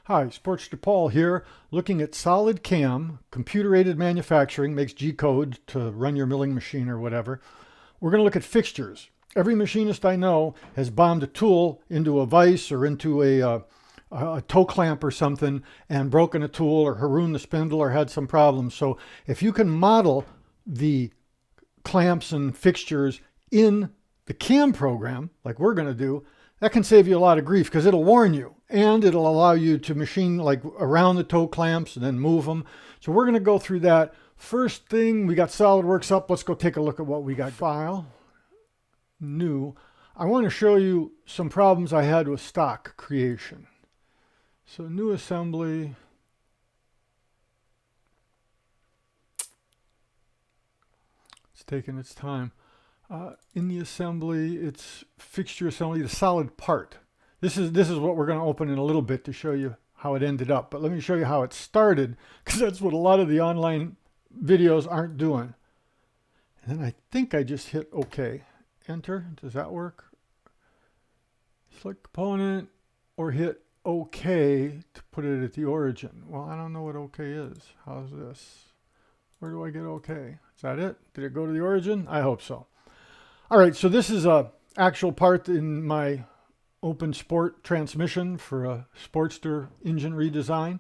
Hi, Sportster Paul here, looking at SolidCAM, computer-aided manufacturing, makes G-code to run your milling machine or whatever. We're going to look at fixtures. Every machinist I know has bombed a tool into a vise or into a toe clamp or something and broken a tool or harooned the spindle or had some problems. So if you can model the clamps and fixtures in the CAM program, like we're going to do, that can save you a lot of grief because it'll warn you and it'll allow you to machine like around the toe clamps and then move them. So we're going to go through that. First thing, we got SolidWorks up. Let's go take a look at what we got. File, new. I want to show you some problems I had with stock creation. So new assembly. It's taking its time. In the assembly, it's fixture assembly, the solid part. This is what we're going to open in a little bit to show you how it ended up. But let me show you how it started, because that's what a lot of the online videos aren't doing. And then I think I just hit OK. Enter. Does that work? Select component or hit OK to put it at the origin. Well, I don't know what OK is. How's this? Where do I get OK? Is that it? Did it go to the origin? I hope so. All right, so this is a actual part in my open sport transmission for a Sportster engine redesign.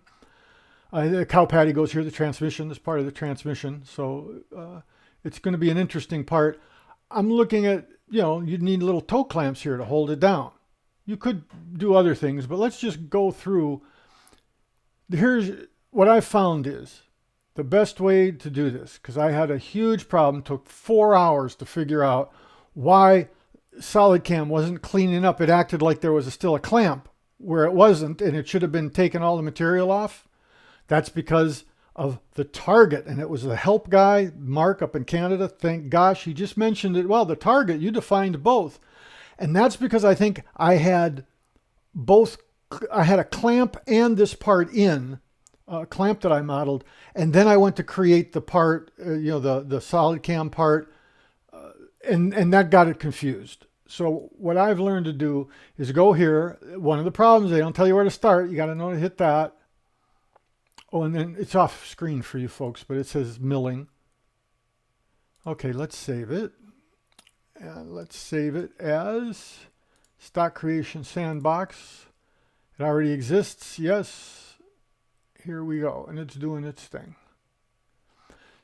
The cow patty goes here, the transmission is part of the transmission. So it's going to be an interesting part. I'm looking at, you'd need little toe clamps here to hold it down. You could do other things, but let's just go through. Here's what I found is the best way to do this, because I had a huge problem, took 4 hours to figure out why SolidCAM wasn't cleaning up. It acted like there was still a clamp where it wasn't, and it should have been taking all the material off. That's because of the target, and it was the help guy, Mark up in Canada. Thank gosh, he just mentioned it. Well, the target, you defined both. And that's because I think I had both. I had a clamp and this part in, a clamp that I modeled, and then I went to create the part, the SolidCAM part, and that got it confused. So what I've learned to do is go here. One of the problems, they don't tell you where to start. You got to know to hit that. Oh, and then it's off screen for you folks, but it says milling. Okay, let's save it. And let's save it as stock creation sandbox. It already exists. Yes. Here we go. And it's doing its thing.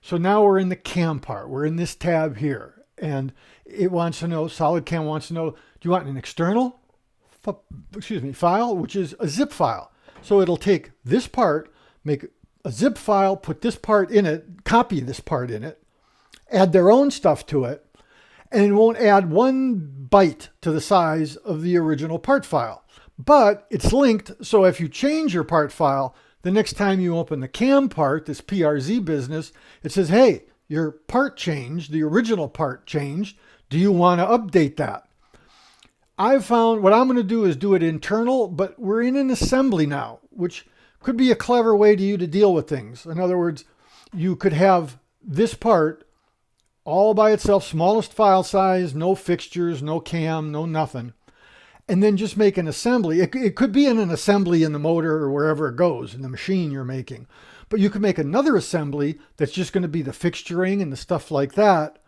So now we're in the CAM part. We're in this tab here. And it wants to know, SolidCAM wants to know, do you want an external file, which is a zip file? So it'll take this part, make a zip file, put this part in it, copy this part in it, add their own stuff to it, and it won't add 1 byte to the size of the original part file. But it's linked, so if you change your part file, the next time you open the CAM part, this PRZ business, it says, hey, your part changed, the original part changed. Do you want to update that? I've found what I'm going to do is do it internal, but we're in an assembly now, which could be a clever way to you to deal with things. In other words, you could have this part all by itself, smallest file size, no fixtures, no CAM, no nothing, and then just make an assembly. It could be in an assembly in the motor or wherever it goes, in the machine you're making. But you can make another assembly that's just going to be the fixturing and the stuff like that.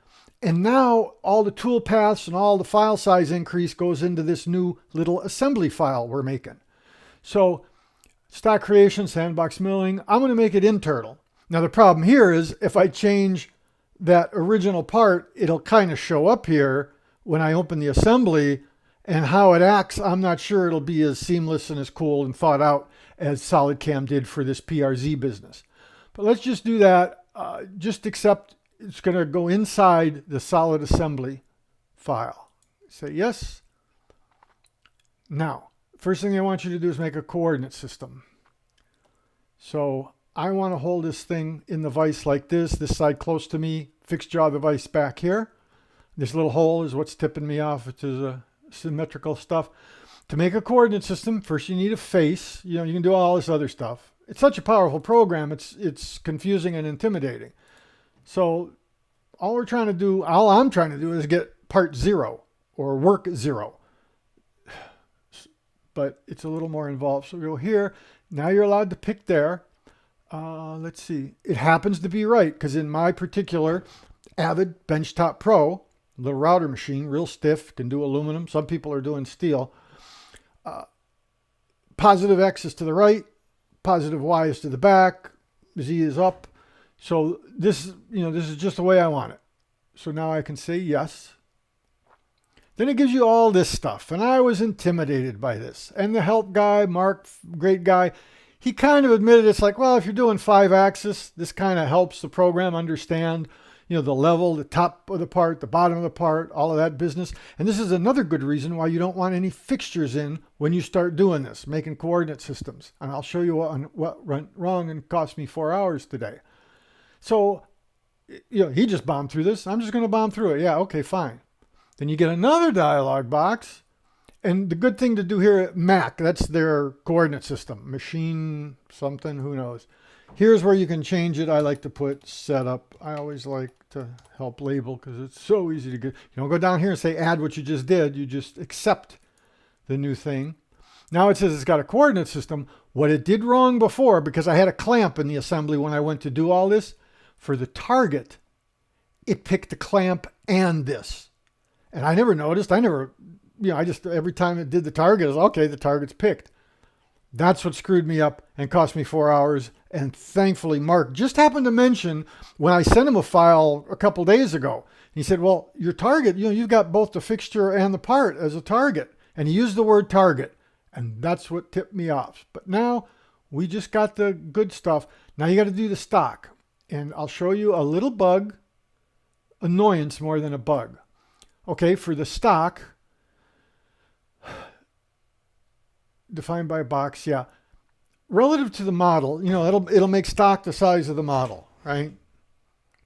And now all the tool paths and all the file size increase goes into this new little assembly file we're making. So stock creation, sandbox milling, I'm going to make it internal. Now the problem here is if I change that original part, it'll kind of show up here when I open the assembly, and how it acts, I'm not sure it'll be as seamless and as cool and thought out as SolidCAM did for this PRZ business. But let's just do that. Just accept it's going to go inside the solid assembly file. Say yes. Now, first thing I want you to do is make a coordinate system. So I want to hold this thing in the vise like this side close to me, fixed jaw the vise back here. This little hole is what's tipping me off to the symmetrical stuff. To make a coordinate system, first you need a face. You can do all this other stuff. It's such a powerful program, it's confusing and intimidating. So all I'm trying to do is get part 0 or work 0. but it's a little more involved. So we go here. Now you're allowed to pick there. Let's see. It happens to be right because in my particular Avid Benchtop Pro, little router machine, real stiff, can do aluminum. Some people are doing steel. Positive X is to the right, positive Y is to the back, Z is up. So this is just the way I want it. So now I can say yes. Then it gives you all this stuff. And I was intimidated by this. And the help guy, Mark, great guy, he kind of admitted it's like, well, if you're doing 5-axis, this kind of helps the program understand, the level, the top of the part, the bottom of the part, all of that business. And this is another good reason why you don't want any fixtures in when you start doing this, making coordinate systems. And I'll show you what went wrong and cost me 4 hours today. So, he just bombed through this. I'm just going to bomb through it. Yeah, okay, fine. Then you get another dialog box. And the good thing to do here at Mac, that's their coordinate system. Machine something, who knows. Here's where you can change it. I like to put setup. I always like to help label because it's so easy to get. You don't go down here and say add what you just did. You just accept the new thing. Now it says it's got a coordinate system. What it did wrong before, because I had a clamp in the assembly when I went to do all this, for the target, it picked the clamp and this. And I never noticed. I just, every time it did the target, I was okay, the target's picked. That's what screwed me up and cost me 4 hours. And thankfully, Mark just happened to mention when I sent him a file a couple days ago. He said, well, your target, you've got both the fixture and the part as a target. And he used the word target. And that's what tipped me off. But now we just got the good stuff. Now you got to do the stock. And I'll show you a little bug, annoyance more than a bug. Okay, for the stock, defined by a box, yeah. Relative to the model, it'll make stock the size of the model, right?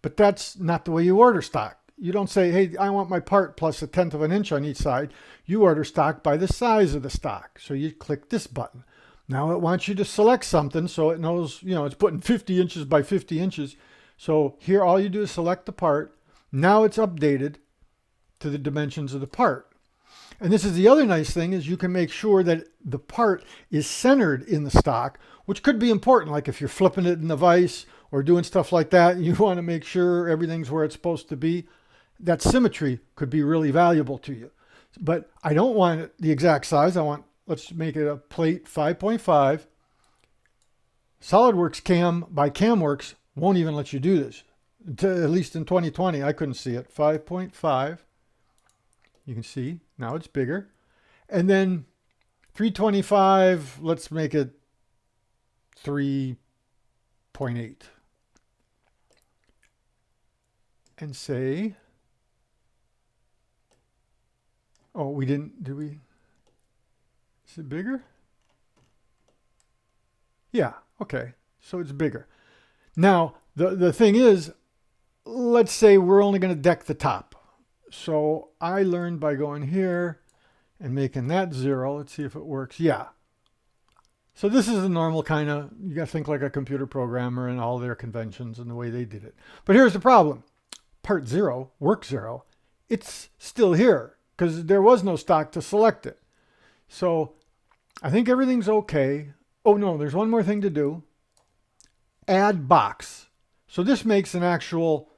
But that's not the way you order stock. You don't say, hey, I want my part plus 1/10 of an inch on each side. You order stock by the size of the stock. So you click this button. Now it wants you to select something so it knows, it's putting 50 inches by 50 inches. So here all you do is select the part. Now it's updated to the dimensions of the part. And this is the other nice thing is you can make sure that the part is centered in the stock, which could be important. Like if you're flipping it in the vise or doing stuff like that, you want to make sure everything's where it's supposed to be. That symmetry could be really valuable to you. But I don't want it the exact size. Let's make it a plate 5.5. SolidWorks CAM by CAMWorks won't even let you do this. At least in 2020, I couldn't see it. 5.5. You can see now it's bigger. And then 325, let's make it 3.8. And say, oh, we didn't, did we? Is it bigger? Yeah, okay. So it's bigger. Now, the thing is, let's say we're only going to deck the top. So I learned by going here and making that 0. Let's see if it works. Yeah. So this is the normal kind of, you got to think like a computer programmer and all their conventions and the way they did it. But here's the problem. Part 0, work 0, it's still here because there was no stock to select it. So I think everything's okay. Oh no, there's one more thing to do. Add box. So this makes an actual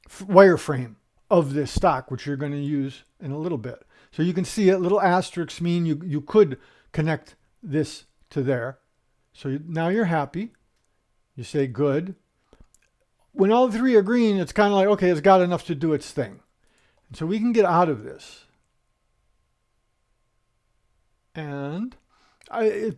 wireframe of this stock, which you're going to use in a little bit. So you can see it, little asterisks mean you could connect this to there. So now you're happy. You say good. When all three are green, it's kind of like, okay, it's got enough to do its thing. And so we can get out of this. And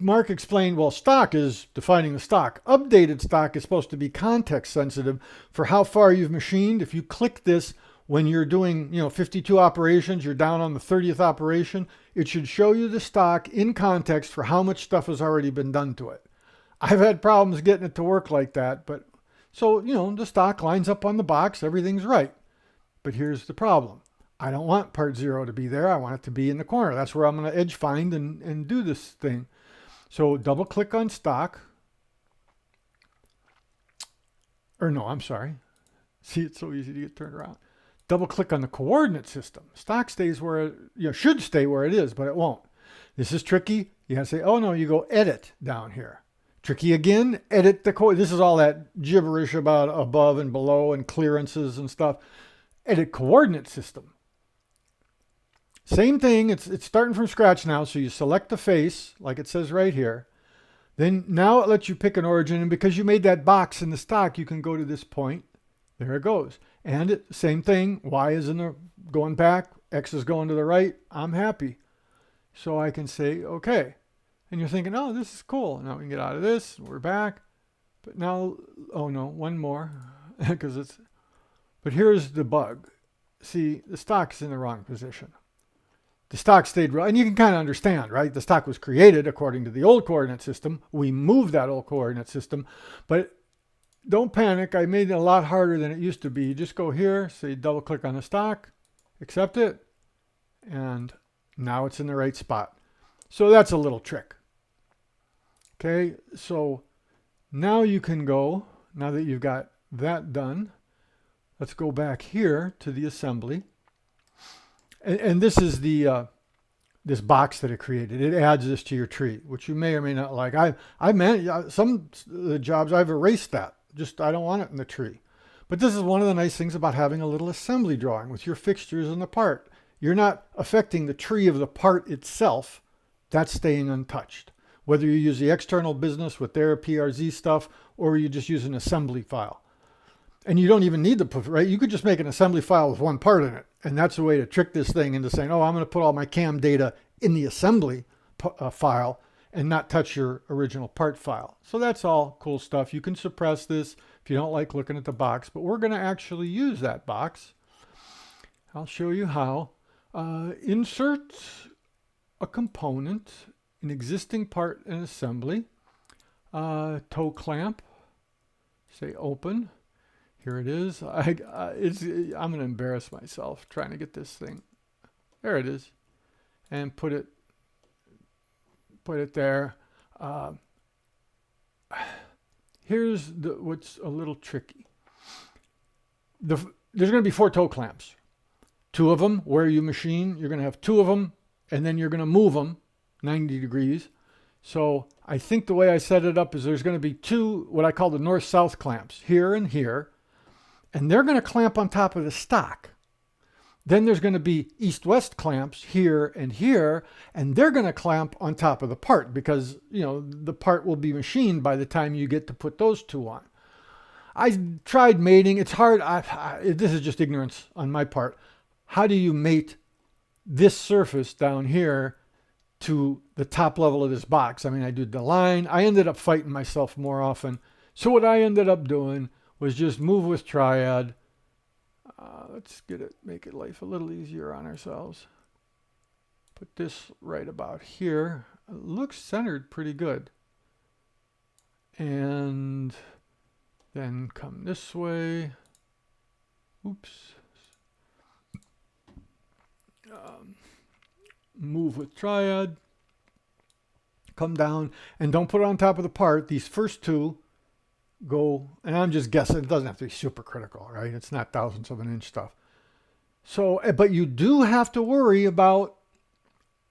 Mark explained, well, stock is defining the stock. Updated stock is supposed to be context sensitive for how far you've machined. If you click this when you're doing, 52 operations, you're down on the 30th operation, it should show you the stock in context for how much stuff has already been done to it. I've had problems getting it to work like that, but so, the stock lines up on the box, everything's right. But here's the problem. I don't want part 0 to be there. I want it to be in the corner. That's where I'm going to edge find and do this thing. So double click on stock. Or no, I'm sorry. See, it's so easy to get turned around. Double click on the coordinate system. Stock stays where it should stay where it is, but it won't. This is tricky. You have to say, oh no, you go edit down here. Tricky again, edit the code. This is all that gibberish about above and below and clearances and stuff. Edit coordinate system. Same thing, it's starting from scratch now. So you select the face, like it says right here. Then now it lets you pick an origin, and because you made that box in the stock, you can go to this point. There it goes. And same thing, Y is going back, X is going to the right. I'm happy. So I can say, okay. And you're thinking, oh, this is cool. Now we can get out of this. We're back. But now, oh no, one more. But here's the bug. See, the stock's in the wrong position. The stock stayed, and you can kind of understand, right? The stock was created according to the old coordinate system. We moved that old coordinate system, but don't panic. I made it a lot harder than it used to be. You just go here, say double click on the stock, accept it, and now it's in the right spot. So that's a little trick. Okay, so now you can go, now that you've got that done, let's go back here to the assembly. And this is the this box that it created. It adds this to your tree, which you may or may not like. I meant some of the jobs I've erased that. Just I don't want it in the tree. But this is one of the nice things about having a little assembly drawing with your fixtures and the part. You're not affecting the tree of the part itself. That's staying untouched. Whether you use the external business with their PRZ stuff or you just use an assembly file. And you don't even need the, right? You could just make an assembly file with one part in it. And that's a way to trick this thing into saying, oh, I'm going to put all my CAM data in the assembly file and not touch your original part file. So that's all cool stuff. You can suppress this if you don't like looking at the box, but we're going to actually use that box. I'll show you how. Insert a component, an existing part in assembly, toe clamp, say open. Here it is. I'm going to embarrass myself trying to get this thing. There it is. And put it there. Here's what's a little tricky. There's going to be 4 toe clamps. 2 of them where you machine. You're going to have 2 of them, and then you're going to move them 90 degrees. So I think the way I set it up is there's going to be 2, what I call the north-south clamps, here and here. And they're going to clamp on top of the stock. Then there's going to be east-west clamps here and here, and they're going to clamp on top of the part because, you know, the part will be machined by the time you get to put those 2 on. I tried mating. It's hard. This is just ignorance on my part. How do you mate this surface down here to the top level of this box? I mean, I did the line. I ended up fighting myself more often. So what I ended up doing was just move with triad. Let's make it life a little easier on ourselves. Put this right about here. It looks centered pretty good. And then come this way. Oops. Move with triad. Come down and don't put it on top of the part. These first 2 go, and I'm just guessing, it doesn't have to be super critical, right? It's not thousandths of an inch stuff. So, but you do have to worry about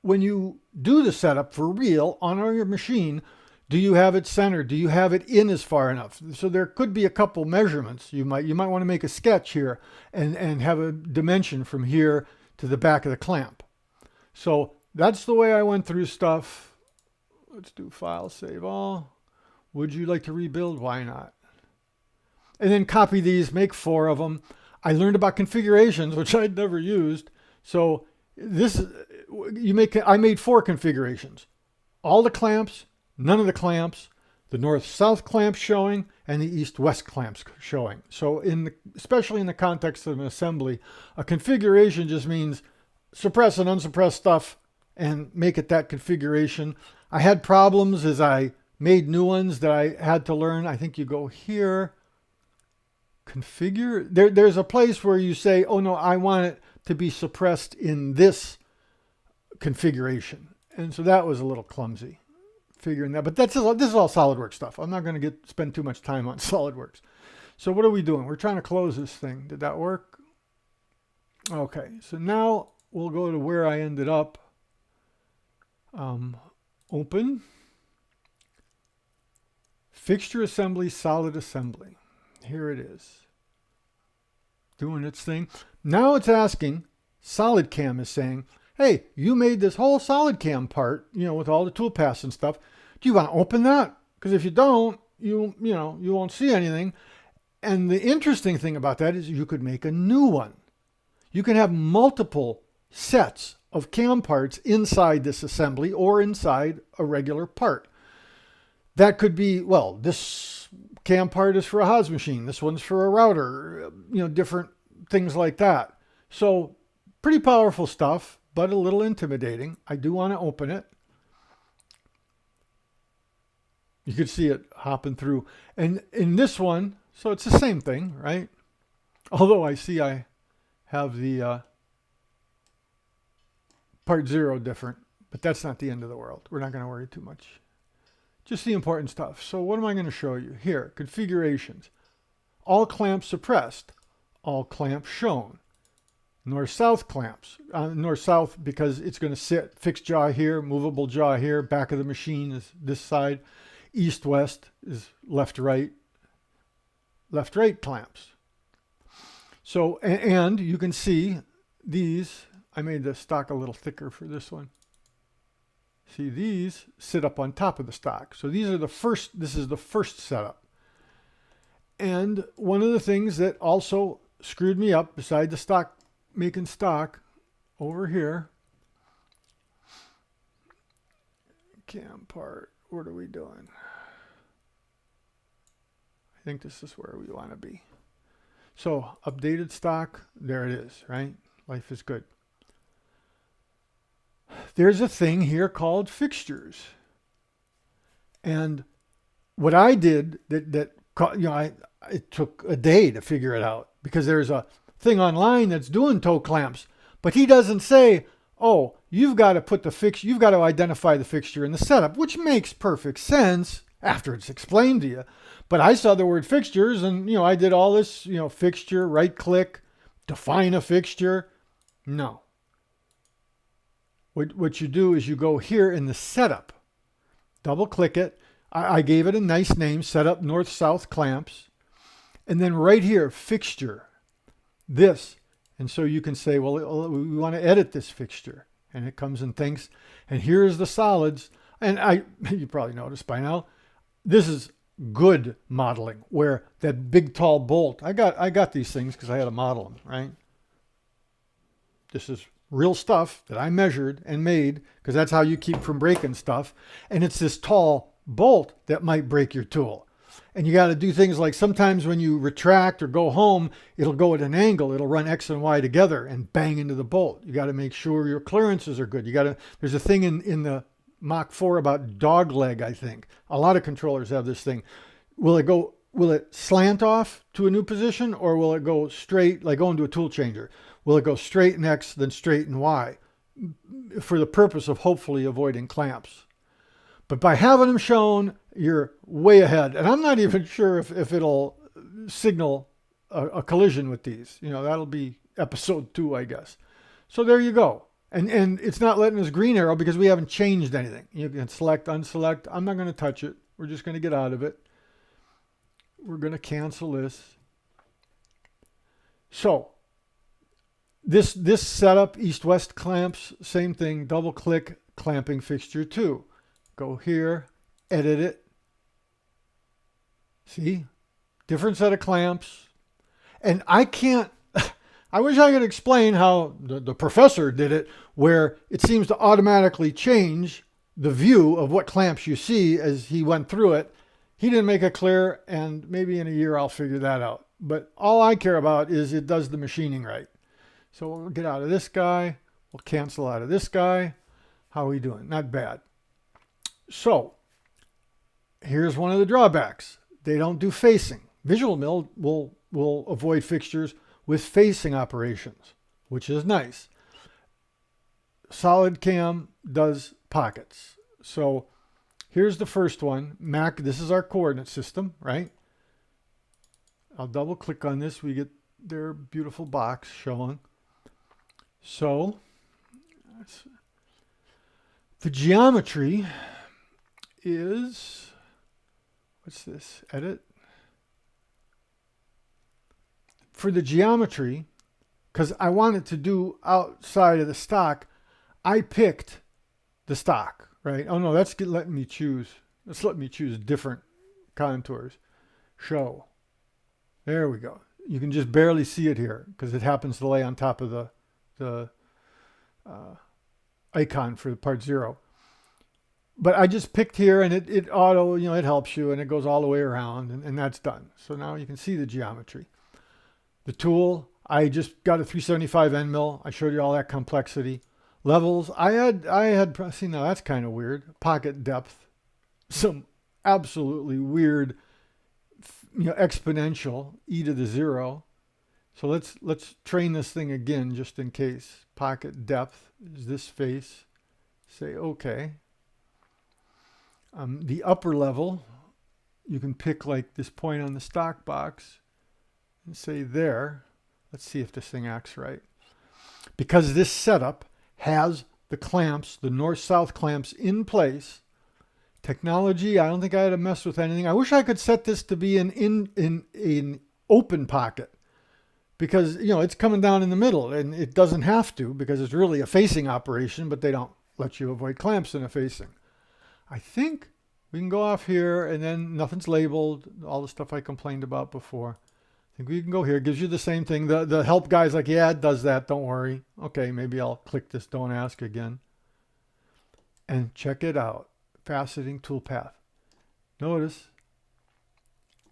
when you do the setup for real on your machine, do you have it centered? Do you have it in as far enough? So there could be a couple measurements. You might want to make a sketch here and have a dimension from here to the back of the clamp. So that's the way I went through stuff. Let's do file, save all. Would you like to rebuild? Why not? And then copy these, make 4 of them. I learned about configurations, which I'd never used. So I made 4 configurations. All the clamps, none of the clamps, the north-south clamps showing, and the east-west clamps showing. So especially in the context of an assembly, a configuration just means suppress and unsuppress stuff and make it that configuration. I had problems as I made new ones that I had to learn. I think you go here, configure. There's a place where you say, oh no, I want it to be suppressed in this configuration. And so that was a little clumsy figuring that. But this is all SolidWorks stuff. I'm not going to spend too much time on SolidWorks. So what are we doing? We're trying to close this thing. Did that work? Okay, so now we'll go to where I ended up. Open. Fixture assembly, solid assembly. Here it is. Doing its thing. Now it's asking, SolidCAM is saying, hey, you made this whole SolidCAM part, with all the toolpaths and stuff. Do you want to open that? Because if you don't, you won't see anything. And the interesting thing about that is you could make a new one. You can have multiple sets of CAM parts inside this assembly or inside a regular part. That could be, well, this CAM part is for a Haas machine. This one's for a router, different things like that. So pretty powerful stuff, but a little intimidating. I do want to open it. You could see it hopping through. And in this one, so it's the same thing, right? Although I see I have the part 0 different, but that's not the end of the world. We're not going to worry too much. Just the important stuff. So what am I going to show you? Here, configurations. All clamps suppressed. All clamps shown. North-south clamps. North-south because it's going to sit. Fixed jaw here, movable jaw here. Back of the machine is this side. East-west is left-right. Left-right clamps. So, and you can see these. I made the stock a little thicker for this one. See, these sit up on top of the stock. So these are this is the first setup. And one of the things that also screwed me up beside the stock, making stock over here. CAM part, what are we doing? I think this is where we want to be. So updated stock, there it is, right? Life is good. There's a thing here called fixtures. And what I did it took a day to figure it out because there's a thing online that's doing toe clamps, but he doesn't say, oh, you've got to identify the fixture in the setup, which makes perfect sense after it's explained to you. But I saw the word fixtures and, I did all this, fixture, right click, define a fixture. No. What you do is you go here in the setup, double click it. I gave it a nice name, setup north-south clamps. And then right here, fixture, this. And so you can say, well, we want to edit this fixture. And it comes and thinks, and here's the solids. And you probably noticed by now, this is good modeling where that big tall bolt, I got these things because I had to model them, right? This is real stuff that I measured and made because that's how you keep from breaking stuff. And it's this tall bolt that might break your tool. And you got to do things like sometimes when you retract or go home, it'll go at an angle. It'll run X and Y together and bang into the bolt. You got to make sure your clearances are good. There's a thing in the Mach 4 about dog leg, I think. A lot of controllers have this thing. Will it slant off to a new position or will it go straight, like going to a tool changer? Will it go straight in X, then straight in Y for the purpose of hopefully avoiding clamps? But by having them shown, you're way ahead. And I'm not even sure if it'll signal a collision with these. That'll be episode 2, I guess. So there you go. And it's not letting us green arrow because we haven't changed anything. You can select, unselect. I'm not going to touch it. We're just going to get out of it. We're going to cancel this. So this setup, east-west clamps, same thing, double click, clamping fixture 2. Go here, edit it. See? Different set of clamps. And I wish I could explain how the professor did it, where it seems to automatically change the view of what clamps you see as he went through it. He didn't make it clear, and maybe in a year I'll figure that out. But all I care about is it does the machining right. So we'll get out of this guy. We'll cancel out of this guy. How are we doing? Not bad. So here's one of the drawbacks. They don't do facing. Visual Mill will avoid fixtures with facing operations, which is nice. SolidCAM does pockets. So here's the first one. Mac, this is our coordinate system, right? I'll double click on this. We get their beautiful box showing. So The geometry is, what's this, edit? For the geometry, because I wanted to do outside of the stock, I picked the stock, right? Oh no, that's letting me choose. Let's let me choose different contours. Show. There we go. You can just barely see it here because it happens to lay on top of the icon for the part 0. But I just picked here, and it auto, it helps you, and it goes all the way around, and that's done. So now you can see the geometry. The tool, I just got a 375 end mill. I showed you all that complexity. Levels, I had, see, now that's kind of weird. Pocket depth, some absolutely weird, exponential, e to the 0. So let's train this thing again just in case. Pocket depth is this face. Say okay. The upper level, you can pick like this point on the stock box and say there. Let's see if this thing acts right. Because this setup has the clamps, the north-south clamps in place. Technology, I don't think I had to mess with anything. I wish I could set this to be an open pocket, because it's coming down in the middle, and it doesn't have to because it's really a facing operation, but they don't let you avoid clamps in a facing. I think we can go off here, and then nothing's labeled, all the stuff I complained about before. I think we can go here. It gives you the same thing. The help guy's like, yeah, it does that. Don't worry. Okay, maybe I'll click this don't ask again. And check it out. Faceting toolpath. Notice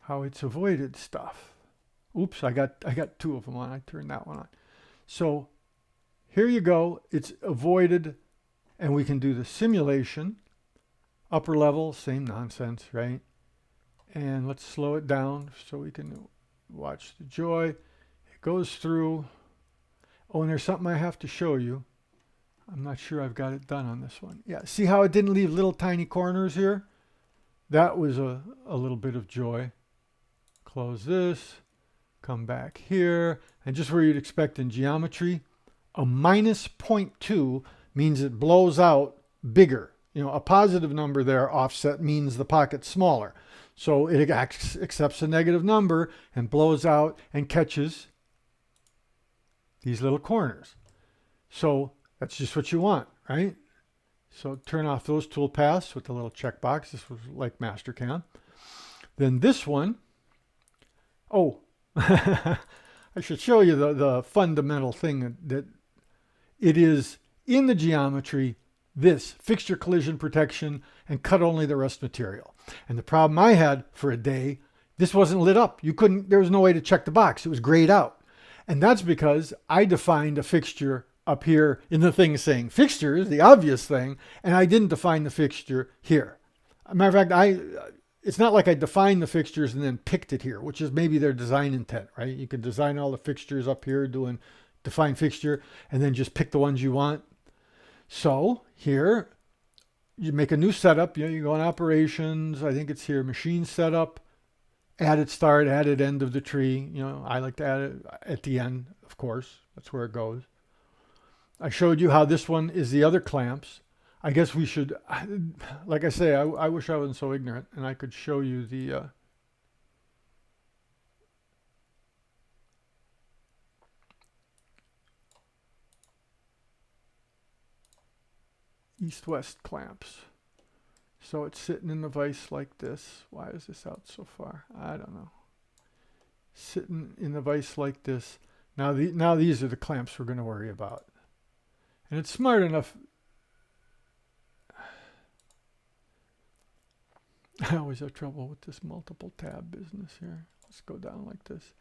how it's avoided stuff. Oops, I got 2 of them on. I turned that one on. So here you go. It's avoided, and we can do the simulation. Upper level, same nonsense, right? And let's slow it down so we can watch the joy. It goes through. Oh, and there's something I have to show you. I'm not sure I've got it done on this one. Yeah, see how it didn't leave little tiny corners here? That was a little bit of joy. Close this, come back here, and just where you'd expect in geometry, a minus 0.2 means it blows out bigger. A positive number there, offset, means the pocket's smaller. So it accepts a negative number and blows out and catches these little corners. So that's just what you want, right? So turn off those tool paths with the little checkbox. This was like SolidCAM. Then this one, oh, I should show you the fundamental thing that it is in the geometry, this fixture collision protection and cut only the rust material. And the problem I had for a day, this wasn't lit up. There was no way to check the box. It was grayed out. And that's because I defined a fixture up here in the thing saying fixtures, the obvious thing, and I didn't define the fixture here. As a matter of fact, it's not like I defined the fixtures and then picked it here, which is maybe their design intent, right? You can design all the fixtures up here doing define fixture and then just pick the ones you want. So here, you make a new setup. You go in operations. I think it's here, machine setup, added start, added end of the tree. I like to add it at the end, of course. That's where it goes. I showed you how this one is the other clamps. I guess we should, like I say, I wish I wasn't so ignorant and I could show you the east-west clamps. So it's sitting in the vise like this. Why is this out so far? I don't know. Sitting in the vise like this. Now these are the clamps we're going to worry about. And it's smart enough. I always have trouble with this multiple tab business here. Let's go down like this.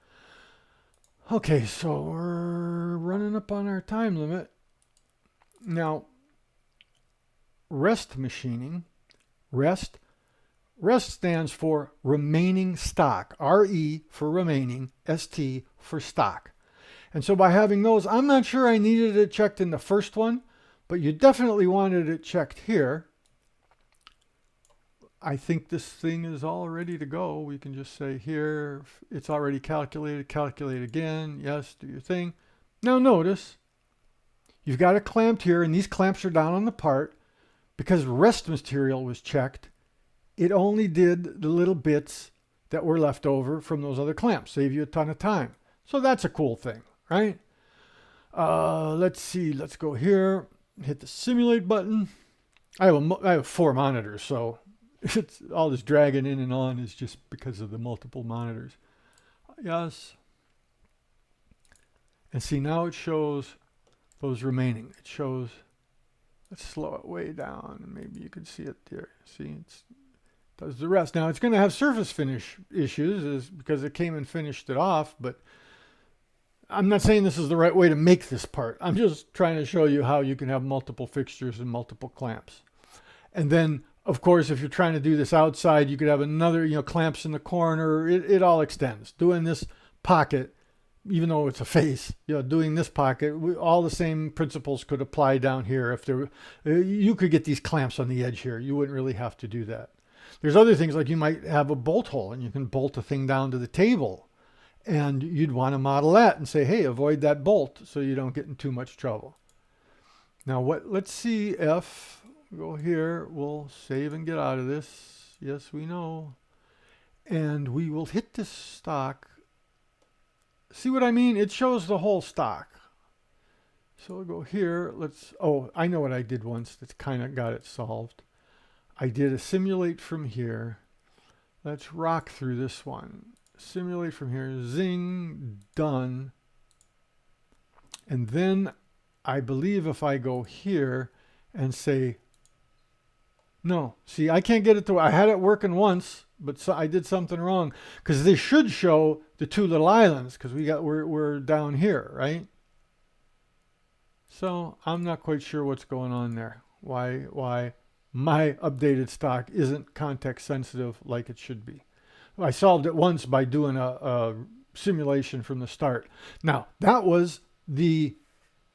Okay, so we're running up on our time limit. Now, rest machining, rest stands for remaining stock. RE for remaining, ST for stock. And so by having those, I'm not sure I needed it checked in the first one, but you definitely wanted it checked here. I think this thing is all ready to go. We can just say here, it's already calculated, calculate again. Yes, do your thing. Now notice, you've got it clamped here, and these clamps are down on the part. because rest material was checked, it only did the little bits that were left over from those other clamps. Save you a ton of time. So that's a cool thing, right? Let's see. Let's go here. Hit the simulate button. I have 4 monitors, so it's all this dragging in and on is just because of the multiple monitors. Yes. And see, now it shows those remaining. It shows, let's slow it way down. Maybe you can see it there. See, it does the rest. Now, it's going to have surface finish issues because it came and finished it off, but I'm not saying this is the right way to make this part. I'm just trying to show you how you can have multiple fixtures and multiple clamps. And then, of course, if you're trying to do this outside, you could have another, clamps in the corner. It all extends. Doing this pocket, even though it's a face, doing this pocket, all the same principles could apply down here. If you could get these clamps on the edge here. You wouldn't really have to do that. There's other things like you might have a bolt hole and you can bolt a thing down to the table. And you'd want to model that and say, hey, avoid that bolt so you don't get in too much trouble. Now, let's see if we go here, we'll save and get out of this. Yes, we know. And we will hit this stock. See what I mean? It shows the whole stock. So we'll go here. I know what I did once that's kind of got it solved. I did a simulate from here. Let's rock through this one. Simulate from here, zing, done. And then I believe if I go here and say, no, see, I can't get it to, I had it working once, but I did something wrong because they should show the 2 little islands because we're down here, right? So I'm not quite sure what's going on there. Why my updated stock isn't context sensitive like it should be. I solved it once by doing a simulation from the start. Now, that was the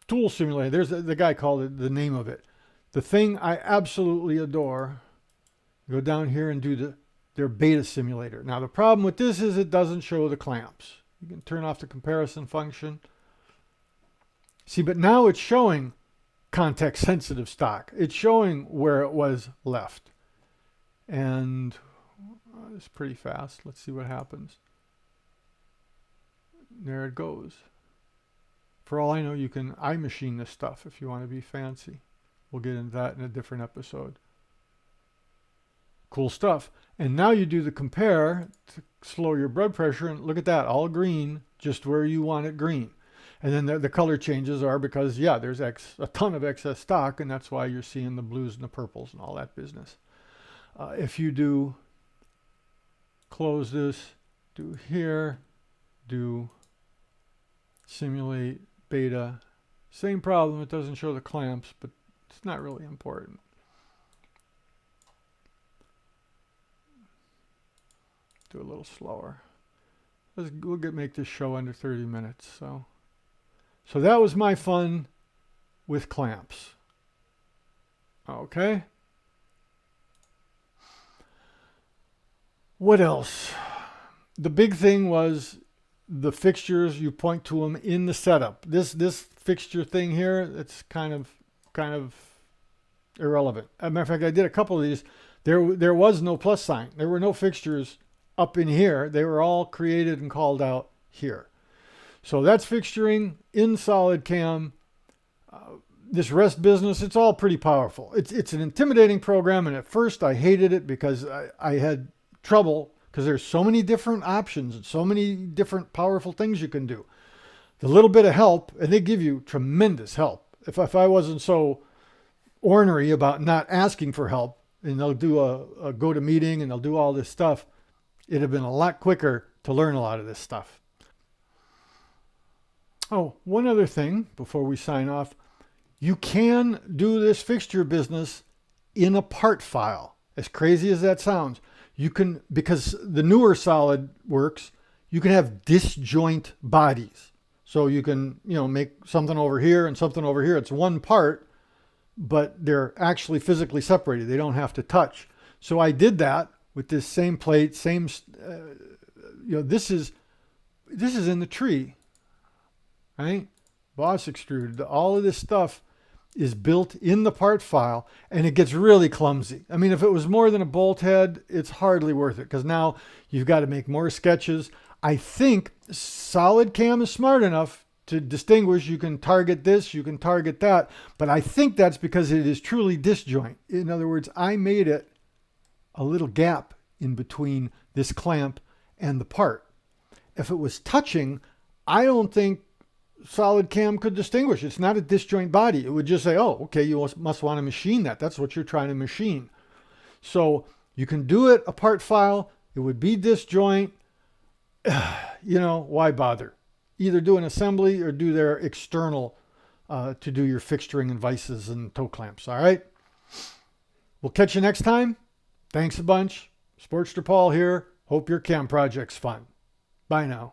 tool simulator. There's the guy called it the name of it. The thing I absolutely adore. Go down here and do their beta simulator. Now, the problem with this is it doesn't show the clamps. You can turn off the comparison function. See, but now it's showing context sensitive stock. It's showing where it was left. And it's pretty fast. Let's see what happens. There it goes. For all I know, you can iMachine this stuff if you want to be fancy. We'll get into that in a different episode. Cool stuff. And now you do the compare to slow your blood pressure, and look at that, all green, just where you want it green. And then the color changes are because, there's a ton of excess stock, and that's why you're seeing the blues and the purples and all that business. If you do close this, do here, do simulate beta, same problem, it doesn't show the clamps, but it's not really important. Do a little slower. We'll make this show under 30 minutes. So that was my fun with clamps. Okay. What else? The big thing was the fixtures. You point to them in the setup. This fixture thing here, it's kind of irrelevant. As a matter of fact, I did a couple of these. There was no plus sign. There were no fixtures up in here. They were all created and called out here. So that's fixturing in SolidCAM. This rest business, it's all pretty powerful. It's an intimidating program, and at first I hated it because I had trouble because there's so many different options and so many different powerful things you can do. The little bit of help, and they give you tremendous help. If I wasn't so ornery about not asking for help, and they'll do a go-to-meeting and they'll do all this stuff, it'd have been a lot quicker to learn a lot of this stuff. Oh, one other thing before we sign off. You can do this fixture business in a part file. As crazy as that sounds, you can, because the newer SolidWorks, you can have disjoint bodies. So you can, make something over here and something over here. It's one part, but they're actually physically separated. They don't have to touch. So I did that with this same plate, this is in the tree, right? Boss extruded, all of this stuff is built in the part file, and it gets really clumsy. I mean, if it was more than a bolt head, it's hardly worth it, because now you've got to make more sketches. I think SolidCAM is smart enough to distinguish. You can target this, you can target that, but I think that's because it is truly disjoint. In other words, I made it a little gap in between this clamp and the part. If it was touching, I don't think SolidCAM could distinguish. It's not a disjoint body. It would just say, oh, okay, you must want to machine that. That's what you're trying to machine. So you can do it a part file. It would be disjoint. You know, why bother? Either do an assembly or do their external to do your fixturing and vices and toe clamps. All right. We'll catch you next time. Thanks a bunch. Sportster Paul here. Hope your CAM project's fun. Bye now.